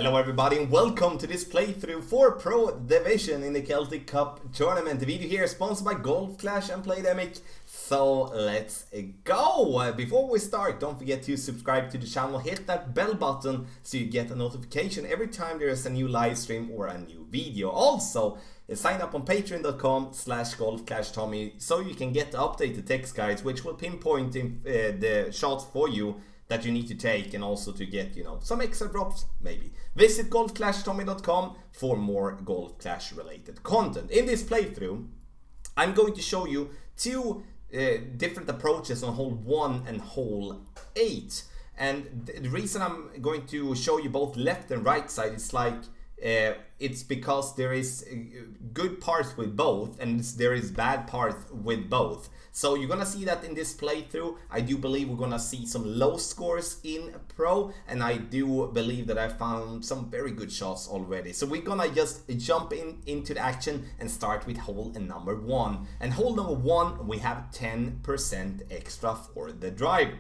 Hello everybody and welcome to this playthrough for Pro Division in the Celtic Cup Tournament. The video here is sponsored by Golf Clash and Playdemic. So let's go! Before we start, don't forget to subscribe to the channel, hit that bell button so you get a notification every time there is a new live stream or a new video. Also, sign up on patreon.com/golfclashtommy so you can get the updated text guides which will pinpoint the shots for you that you need to take, and also to get, some extra drops maybe. Visit golfclashtommy.com for more Golf Clash related content. In this playthrough, I'm going to show you two different approaches on hole 1 and hole 8. And the reason I'm going to show you both left and right side is it's because there is good parts with both and there is bad parts with both. So you're gonna see that in this playthrough. I do believe we're gonna see some low scores in Pro, and I do believe that I found some very good shots already. So we're gonna just jump into the action and start with hole number 1. And hole number 1, we have 10% extra for the drive.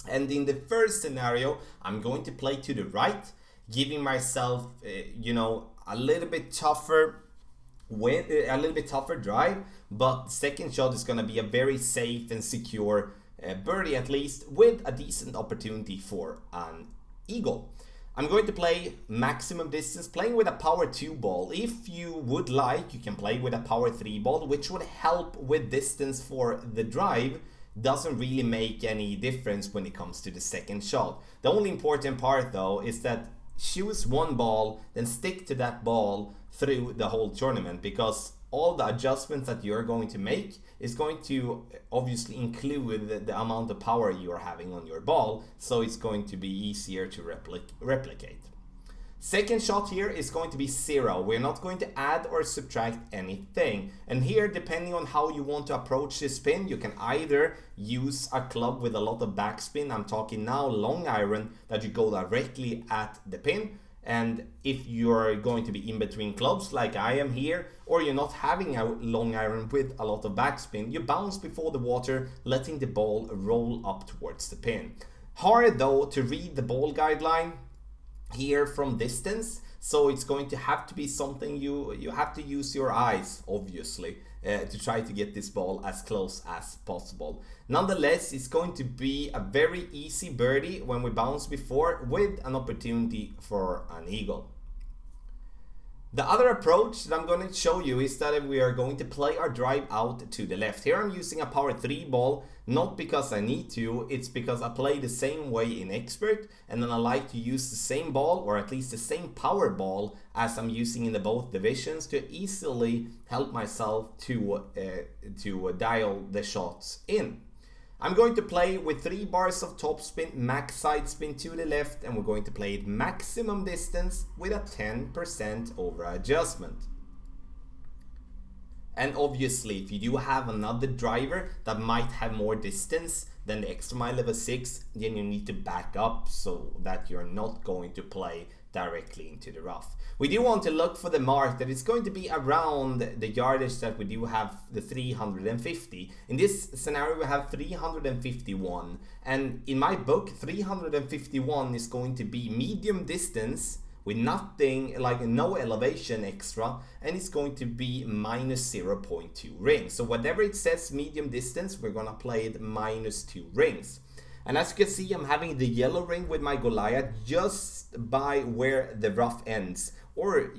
And in the first scenario, I'm going to play to the right, giving myself, a little bit tougher drive, but the second shot is going to be a very safe and secure birdie, at least with a decent opportunity for an eagle. I'm going to play maximum distance, playing with a power 2 ball. If you would like, you can play with a power 3 ball, which would help with distance for the drive. Doesn't really make any difference when it comes to the second shot. The only important part though is that choose one ball, then stick to that ball through the whole tournament, because all the adjustments that you're going to make is going to obviously include the amount of power you are having on your ball, so it's going to be easier to replicate. Second shot here is going to be 0. We're not going to add or subtract anything. And here, depending on how you want to approach this spin, you can either use a club with a lot of backspin. I'm talking now long iron, that you go directly at the pin. And if you're going to be in between clubs like I am here, or you're not having a long iron with a lot of backspin, you bounce before the water, letting the ball roll up towards the pin. Hard though to read the ball guideline here from distance, so it's going to have to be something you have to use your eyes, obviously, to try to get this ball as close as possible. Nonetheless, it's going to be a very easy birdie when we bounce before, with an opportunity for an eagle. The other approach that I'm going to show you is that we are going to play our drive out to the left. Here I'm using a power 3 ball, not because I need to, it's because I play the same way in Expert, and then I like to use the same ball, or at least the same power ball as I'm using in the both divisions, to easily help myself to dial the shots in. I'm going to play with 3 bars of topspin, max side spin to the left, and we're going to play it maximum distance with a 10% over adjustment. And obviously, if you do have another driver that might have more distance than the extra mile level 6, then you need to back up so that you're not going to play directly into the rough. We do want to look for the mark that it's going to be around the yardage that we do have, the 350. In this scenario we have 351, and in my book 351 is going to be medium distance with nothing, like no elevation extra, and it's going to be minus 0.2 rings. So whatever it says medium distance, we're gonna play it minus 2 rings. And as you can see, I'm having the yellow ring with my Goliath just by where the rough ends. Or,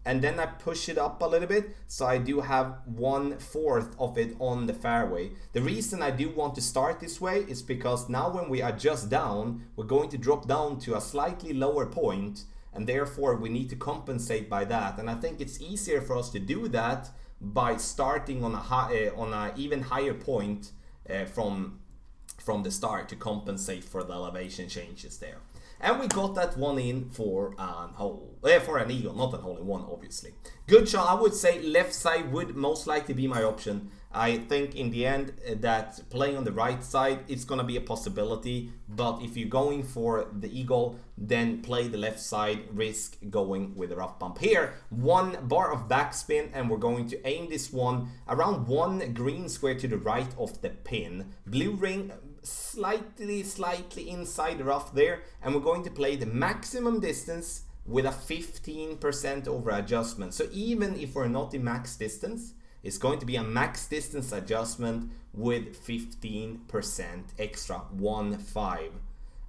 and then I push it up a little bit, so I do have 1/4 of it on the fairway. The reason I do want to start this way is because now when we adjust down, we're going to drop down to a slightly lower point, and therefore we need to compensate by that. And I think it's easier for us to do that by starting on a even higher point from the start, to compensate for the elevation changes there. And we got that one in for an eagle, not a hole in one, obviously. Good shot. I would say left side would most likely be my option. I think in the end that playing on the right side, it's going to be a possibility. But if you're going for the eagle, then play the left side, risk going with a rough bump. Here, 1 bar of backspin, and we're going to aim this one around 1 green square to the right of the pin. Blue ring slightly inside the rough there, and we're going to play the maximum distance with a 15% over adjustment. So even if we're not in max distance, it's going to be a max distance adjustment with 15% extra, 1-5.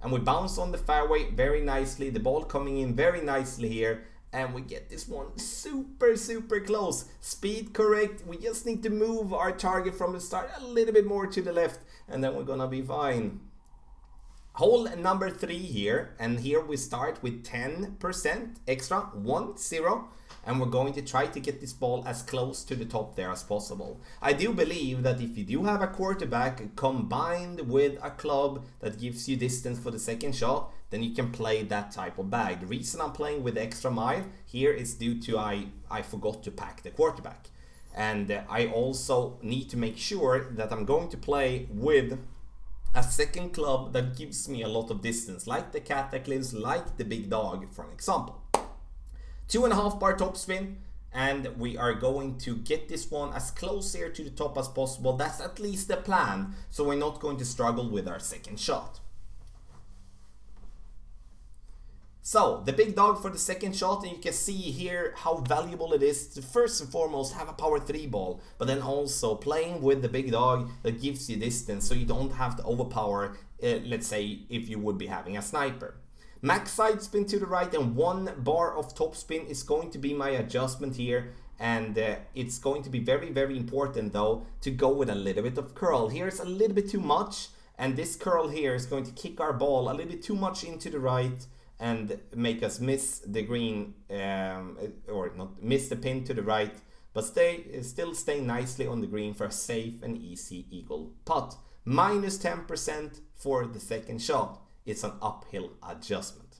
And we bounce on the fairway very nicely, the ball coming in very nicely here, and we get this one super close. Speed correct, we just need to move our target from the start a little bit more to the left, and then we're gonna be fine. Hole number 3 here, and here we start with 10% extra, 1-0, and we're going to try to get this ball as close to the top there as possible. I do believe that if you do have a quarterback combined with a club that gives you distance for the second shot, then you can play that type of bag. The reason I'm playing with extra mile here is due to I forgot to pack the quarterback. And I also need to make sure that I'm going to play with a second club that gives me a lot of distance, like the Cataclysm, like the Big Dog, for an example. 2.5 bar topspin, and we are going to get this one as close here to the top as possible. That's at least the plan, so we're not going to struggle with our second shot. So, the Big Dog for the second shot, and you can see here how valuable it is to first and foremost have a power 3 ball, but then also playing with the Big Dog that gives you distance so you don't have to overpower, let's say, if you would be having a sniper. Max side spin to the right and 1 bar of top spin is going to be my adjustment here, and it's going to be very important though to go with a little bit of curl. Here's a little bit too much, and this curl here is going to kick our ball a little bit too much into the right and make us miss the green, or not miss the pin to the right, but still stay nicely on the green for a safe and easy eagle putt. Minus 10% for the second shot. It's an uphill adjustment.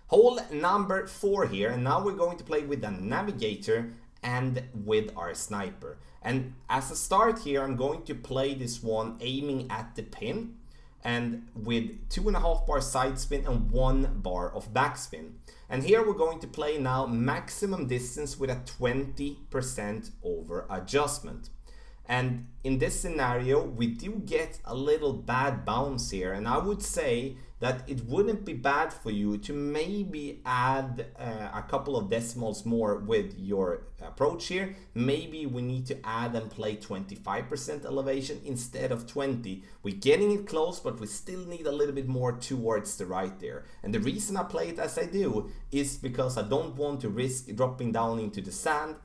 Hole number 4 here, and now we're going to play with the navigator and with our sniper. And as a start here, I'm going to play this one aiming at the pin, and with 2.5 bar side spin and 1 bar of backspin. And here we're going to play now maximum distance with a 20% over adjustment. And in this scenario, we do get a little bad bounce here, and I would say that it wouldn't be bad for you to maybe add a couple of decimals more with your approach here. Maybe we need to add and play 25% elevation instead of 20. We're getting it close, but we still need a little bit more towards the right there. And the reason I play it as I do is because I don't want to risk dropping down into the sand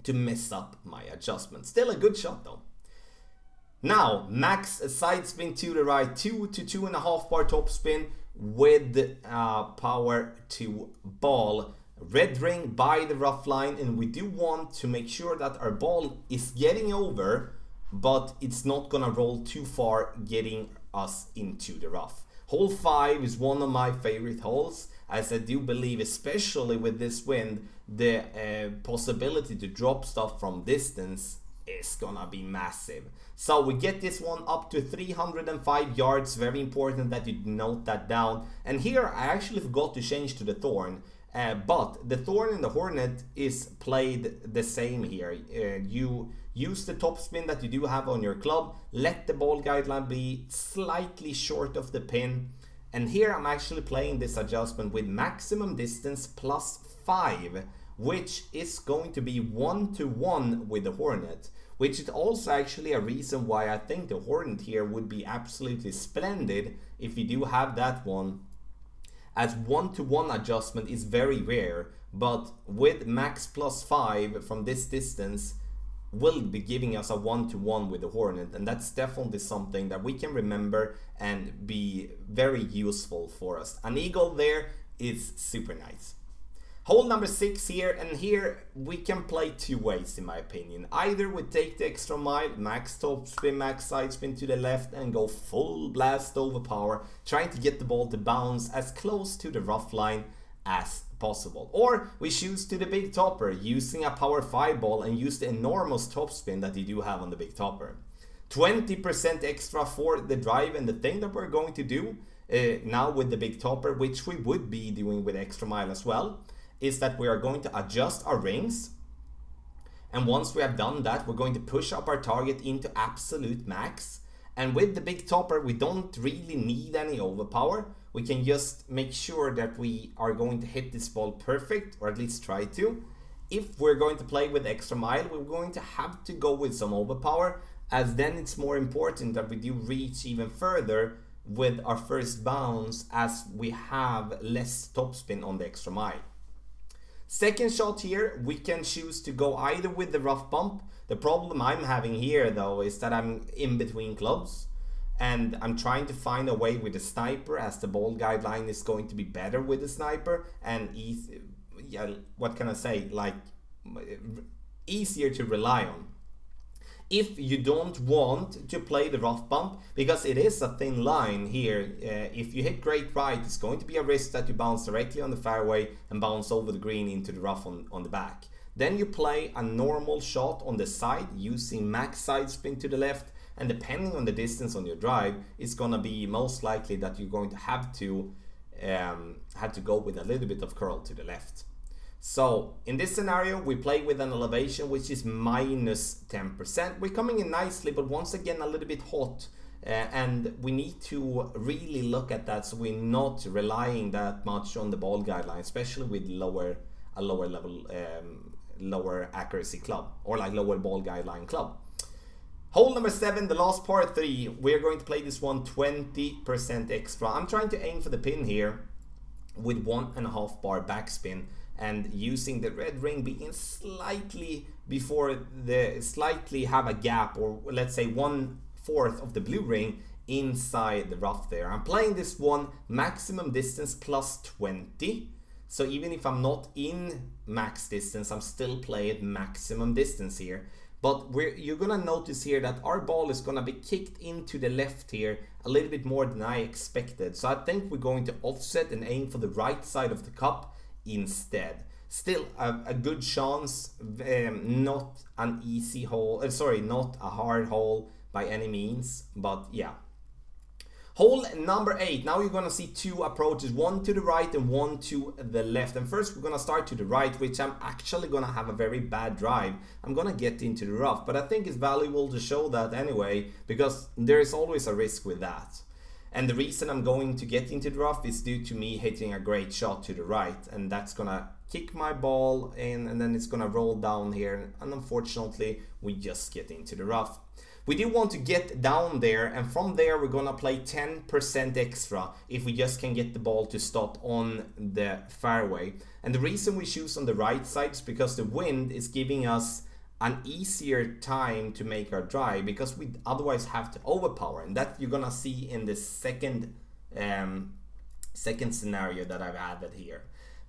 to mess up my adjustment. Still a good shot though. Now, max side spin to the right, 2 to 2.5 bar top spin with power to ball. Red ring by the rough line, and we do want to make sure that our ball is getting over, but it's not gonna roll too far, getting us into the rough. Hole 5 is one of my favorite holes, as I do believe, especially with this wind, the possibility to drop stuff from distance is gonna be massive. So we get this one up to 305 yards. Very important that you note that down. And here I actually forgot to change to the thorn, but the thorn and the hornet is played the same here. You use the top spin that you do have on your club, let the ball guideline be slightly short of the pin, and here I'm actually playing this adjustment with maximum distance plus 5, which is going to be 1-to-1 with the hornet, which is also actually a reason why I think the hornet here would be absolutely splendid if you do have that one, as 1-to-1 adjustment is very rare, but with max plus 5 from this distance will be giving us a 1-to-1 with the hornet, and that's definitely something that we can remember and be very useful for us. An eagle there is super nice. Hole number 6 here, and here we can play two ways in my opinion. Either we take the extra mile, max top spin, max side spin to the left, and go full blast over power, trying to get the ball to bounce as close to the rough line as possible. Or we choose to the big topper, using a power 5 ball and use the enormous top spin that you do have on the big topper. 20% extra for the drive, and the thing that we're going to do now with the big topper, which we would be doing with extra mile as well, is that we are going to adjust our rings, and once we have done that, we're going to push up our target into absolute max. And with the big topper, we don't really need any overpower. we can just make sure that we are going to hit this ball perfect, or at least try to. If we're going to play with extra mile, we're going to have to go with some overpower, as then it's more important that we do reach even further with our first bounce, as we have less topspin on the extra mile. Second shot here, we can choose to go either with the rough bump. The problem I'm having here though is that I'm in between clubs, and I'm trying to find a way with the sniper, as the ball guideline is going to be better with the sniper, and what can I say, like easier to rely on. If you don't want to play the rough bump, because it is a thin line here, if you hit great right, it's going to be a risk that you bounce directly on the fairway and bounce over the green into the rough on the back. Then you play a normal shot on the side using max side spin to the left, and depending on the distance on your drive, it's gonna be most likely that you're going to have to go with a little bit of curl to the left. So in this scenario, we play with an elevation which is minus 10%. We're coming in nicely, but once again a little bit hot, and we need to really look at that, so we're not relying that much on the ball guideline, especially with a lower level, lower accuracy club, or like lower ball guideline club. Hole number 7, the last par 3, we're going to play this one 20% extra. I'm trying to aim for the pin here with 1.5 bar backspin, and using the red ring being slightly have a gap, or let's say 1/4 of the blue ring inside the rough there. I'm playing this one maximum distance plus 20. So even if I'm not in max distance, I'm still playing maximum distance here. But you're gonna notice here that our ball is gonna be kicked into the left here a little bit more than I expected. So I think we're going to offset and aim for the right side of the cup instead. Still a good chance, not an easy hole, not a hard hole by any means, but yeah. Hole number 8, now you're gonna see 2 approaches, one to the right and one to the left. And first we're gonna start to the right, which I'm actually gonna have a very bad drive. I'm gonna get into the rough, but I think it's valuable to show that anyway, because there is always a risk with that. And the reason I'm going to get into the rough is due to me hitting a great shot to the right, and that's gonna kick my ball in, and then it's gonna roll down here, and unfortunately we just get into the rough. We do want to get down there, and from there we're gonna play 10% extra if we just can get the ball to stop on the fairway. And the reason we choose on the right side is because the wind is giving us an easier time to make our drive, because we otherwise have to overpower, and that you're gonna see in the second scenario that I've added here.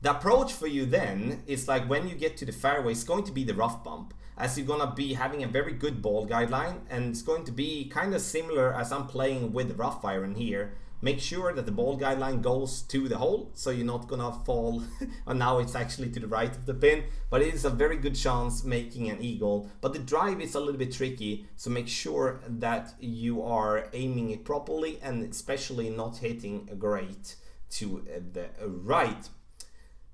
The approach for you then is like when you get to the fairway, it's going to be the rough bump, as you're gonna be having a very good ball guideline, and it's going to be kind of similar as I'm playing with the rough iron here. Make sure that the ball guideline goes to the hole, so you're not gonna fall. And now it's actually to the right of the pin, but it is a very good chance making an eagle. But the drive is a little bit tricky, so make sure that you are aiming it properly, and especially not hitting great to the right.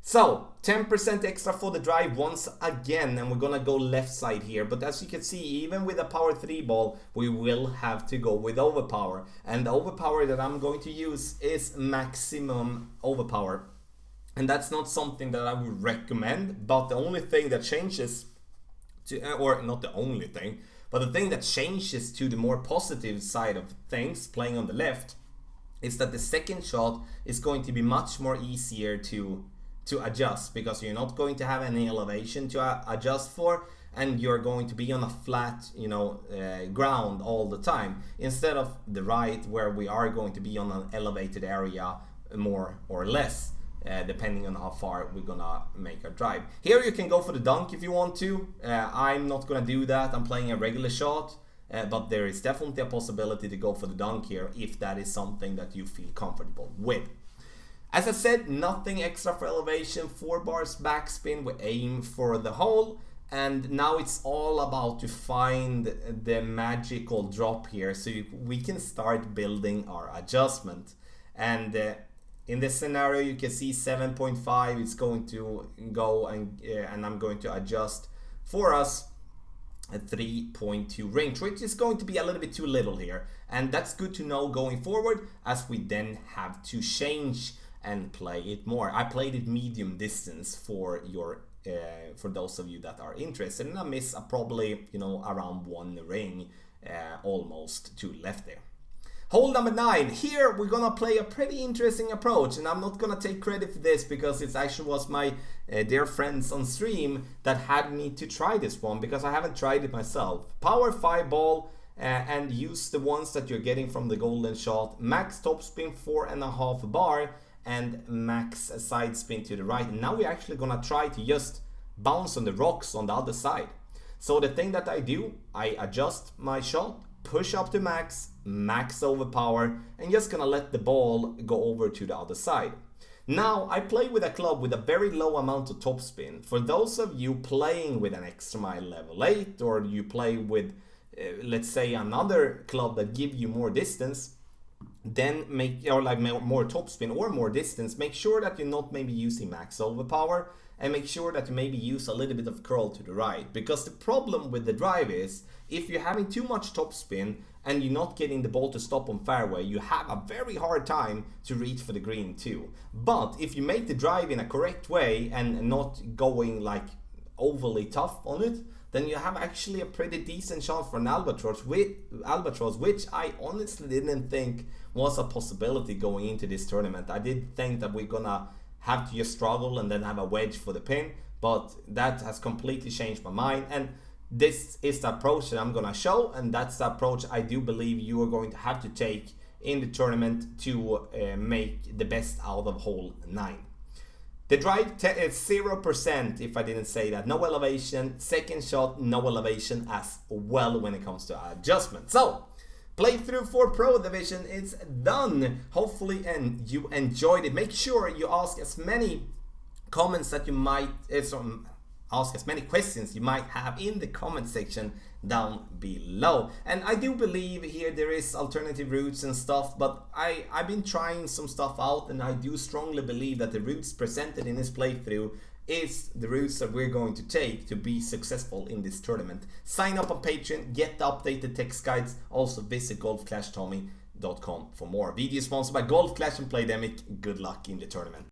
So 10% extra for the drive once again, and we're gonna go left side here. But as you can see, even with a power 3 ball, we will have to go with overpower, and the overpower that I'm going to use is maximum overpower, and that's not something that I would recommend. But the only thing that changes to, or not the only thing, but the thing that changes to the more positive side of things, playing on the left, is that the second shot is going to be much more easier to adjust, because you're not going to have any elevation to adjust for, and you're going to be on a flat, ground all the time, instead of the right, where we are going to be on an elevated area more or less, depending on how far we're gonna make a drive. Here you can go for the dunk if you want to. I'm not gonna do that. I'm playing a regular shot, but there is definitely a possibility to go for the dunk here if that is something that you feel comfortable with. As I said, nothing extra for elevation, 4 bars backspin, we aim for the hole, and now it's all about to find the magical drop here, so we can start building our adjustment. And in this scenario, you can see 7.5 is going to go, and I'm going to adjust for us. a 3.2 range, which is going to be a little bit too little here, and that's good to know going forward, as we then have to change and play it more. I played it medium distance for your for those of you that are interested, and I miss probably, you know, around 1 ring, almost to left there. Hole number 9. Here we're gonna play a pretty interesting approach, and I'm not gonna take credit for this because it actually was my dear friends on stream that had me to try this one, because I haven't tried it myself. Power 5 ball, and use the ones that you're getting from the golden shot. Max topspin 4.5 bar and max side spin to the right. And now we're actually gonna try to just bounce on the rocks on the other side. So the thing that I do, I adjust my shot, push up to max, max over power, and just gonna let the ball go over to the other side. Now I play with a club with a very low amount of topspin. For those of you playing with an extra mile level 8, or you play with let's say another club that give you more distance, then make, or like more topspin or more distance, make sure that you're not maybe using max over power, and make sure that you maybe use a little bit of curl to the right. Because the problem with the drive is, if you're having too much topspin and you're not getting the ball to stop on fairway, you have a very hard time to reach for the green too. But if you make the drive in a correct way and not going like overly tough on it, then you have actually a pretty decent shot for an albatross, which I honestly didn't think was a possibility going into this tournament. I did think that we're gonna have to just struggle and then have a wedge for the pin, but that has completely changed my mind, and this is the approach that I'm gonna show, and that's the approach I do believe you are going to have to take in the tournament to make the best out of hole 9. The drive is 0%, if I didn't say that. No elevation. Second shot, no elevation as well when it comes to adjustment. So, playthrough for Pro Division is done. Hopefully and you enjoyed it. Make sure you ask as many comments that you might, ask as many questions you might have in the comment section down below. And I do believe here there is alternative routes and stuff, but I've been trying some stuff out, and I do strongly believe that the routes presented in this playthrough is the routes that we're going to take to be successful in this tournament. Sign up on Patreon, get the updated text guides. Also visit golfclashtommy.com for more. Video sponsored by Golf Clash and Playdemic. Good luck in the tournament.